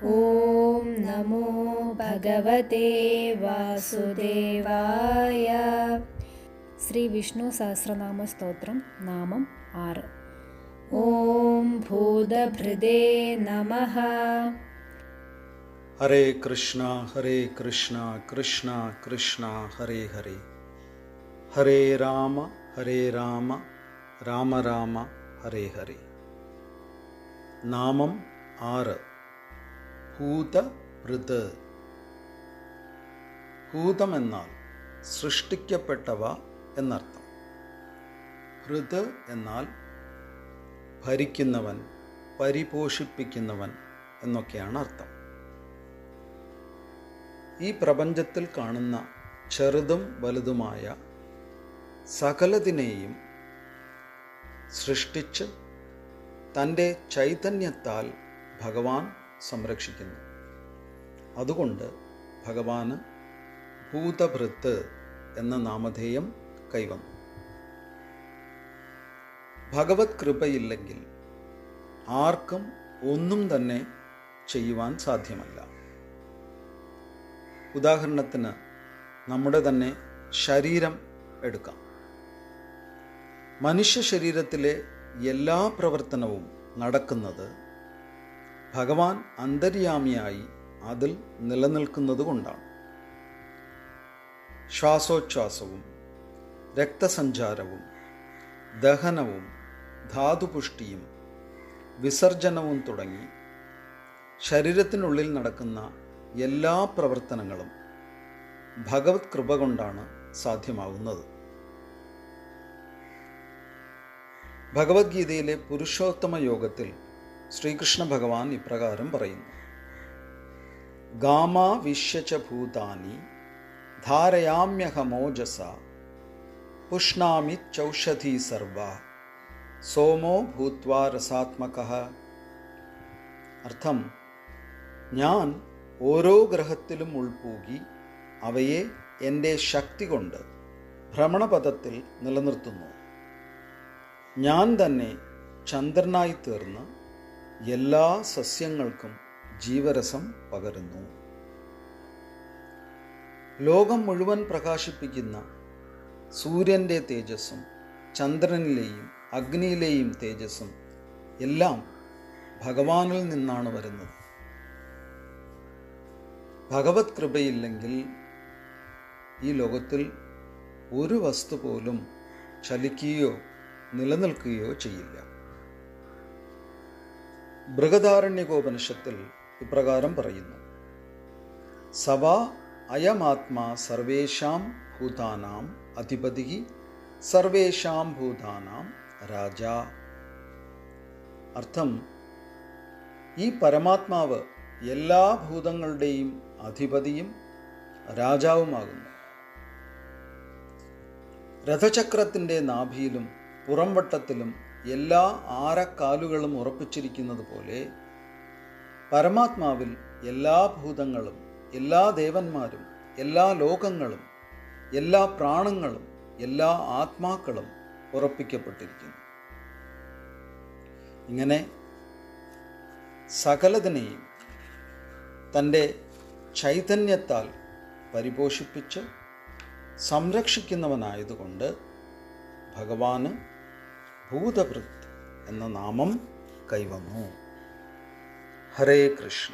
ഓം നമോ ഭഗവതേ വാസുദേവായ. ശ്രീ വിഷ്ണു സഹസ്രനാമ സ്തോത്രം, നാമം 6. ഓം ഭൂതഭൃതേ നമഃ. ഹരേ കൃഷ്ണ കൃഷ്ണ കൃഷ്ണ ഹരേ ഹരേ. ഹരേ രാമ രാമ രാമ ഹരേ ഹരേ. നാമം 6. ഭൂതഭൃത്. ഭൂതം എന്നാൽ സൃഷ്ടിക്കപ്പെട്ടവ എന്നർത്ഥം. ഭൃത് എന്നാൽ ഭരിക്കുന്നവൻ, പരിപോഷിപ്പിക്കുന്നവൻ എന്നൊക്കെയാണ് അർത്ഥം. ഈ പ്രപഞ്ചത്തിൽ കാണുന്ന ചെറുതും വലുതുമായ സകലതിനെയും സൃഷ്ടിച്ച് തൻ്റെ ചൈതന്യത്താൽ ഭഗവാൻ സംരക്ഷിക്കുന്നു. അതുകൊണ്ട് ഭഗവാന് ഭൂതഭൃത്ത് എന്ന നാമധേയം കൈവന്നു. ഭഗവത് കൃപയില്ലെങ്കിൽ ആർക്കും ഒന്നും തന്നെ ചെയ്യുവാൻ സാധ്യമല്ല. ഉദാഹരണത്തിന് നമ്മുടെ തന്നെ ശരീരം എടുക്കാം. മനുഷ്യ ശരീരത്തിലെ എല്ലാ പ്രവർത്തനവും നടക്കുന്നത് ഭഗവാൻ അന്തര്യാമിയായി അതിൽ നിലനിൽക്കുന്നത് കൊണ്ടാണ്. ശ്വാസോച്ഛ്വാസവും രക്തസഞ്ചാരവും ദഹനവും ധാതുപുഷ്ടിയും വിസർജനവും തുടങ്ങി ശരീരത്തിനുള്ളിൽ നടക്കുന്ന എല്ലാ പ്രവർത്തനങ്ങളും ഭഗവത് കൃപ കൊണ്ടാണ് സാധ്യമാകുന്നത്. ഭഗവത്ഗീതയിലെ പുരുഷോത്തമ യോഗത്തിൽ ശ്രീകൃഷ്ണ ഭഗവാൻ ഇപ്രകാരം പറയുന്നു: ഗാമാവിശ്യച ഭൂതാനി ധാരയാമ്യഹമോജസ പുഷ്ണാമി ചൗഷധി സർവ സോമോ ഭൂത്വാ രസാത്മകഃ. അർത്ഥം: ഞാൻ ഓരോ ഗ്രഹത്തിലും ഉൾപ്പൂകി അവയെ എൻ്റെ ശക്തി കൊണ്ട് ഭ്രമണപഥത്തിൽ നിലനിർത്തുന്നു. ഞാൻ തന്നെ ചന്ദ്രനായി തീർന്ന് എല്ലാ സസ്യങ്ങൾക്കും ജീവരസം പകരുന്നു. ലോകം മുഴുവൻ പ്രകാശിപ്പിക്കുന്ന സൂര്യൻ്റെ തേജസ്സും ചന്ദ്രനിലെയും അഗ്നിയിലെയും തേജസ്സും എല്ലാം ഭഗവാനിൽ നിന്നാണ് വരുന്നത്. ഭഗവത് കൃപയില്ലെങ്കിൽ ഈ ലോകത്തിൽ ഒരു വസ്തു പോലും ചലിക്കുകയോ നിലനിൽക്കുകയോ ചെയ്യില്ല. ബൃഹദാരണ്യകോപനിഷത്തിൽ ഇപ്രകാരം പറയുന്നു: സവാ അയമാത്മാ സർവേഷാം ഭൂതാനാം അധിപതി സർവേഷാം ഭൂതാനാം രാജ. അർത്ഥം: ഈ പരമാത്മാവ് എല്ലാ ഭൂതങ്ങളുടെയും അധിപതിയും രാജാവുമാകുന്നു. രഥചക്രത്തിൻ്റെ നാഭിയിലും പുറംവട്ടത്തിലും എല്ലാ ആരക്കാലുകളും ഉറപ്പിച്ചിരിക്കുന്നത് പോലെ പരമാത്മാവിൽ എല്ലാ ഭൂതങ്ങളും, എല്ലാ ദേവന്മാരും, എല്ലാ ലോകങ്ങളും, എല്ലാ പ്രാണങ്ങളും, എല്ലാ ആത്മാക്കളും ഉറപ്പിക്കപ്പെട്ടിരിക്കുന്നു. ഇങ്ങനെ സകലതിനെയും തൻ്റെ ചൈതന്യത്താൽ പരിപോഷിപ്പിച്ച് സംരക്ഷിക്കുന്നവനായതുകൊണ്ട് ഭഗവാന് ഭൂതഭൃത് എന്ന നാമം കൈവന്നു. ഹരേ കൃഷ്ണ.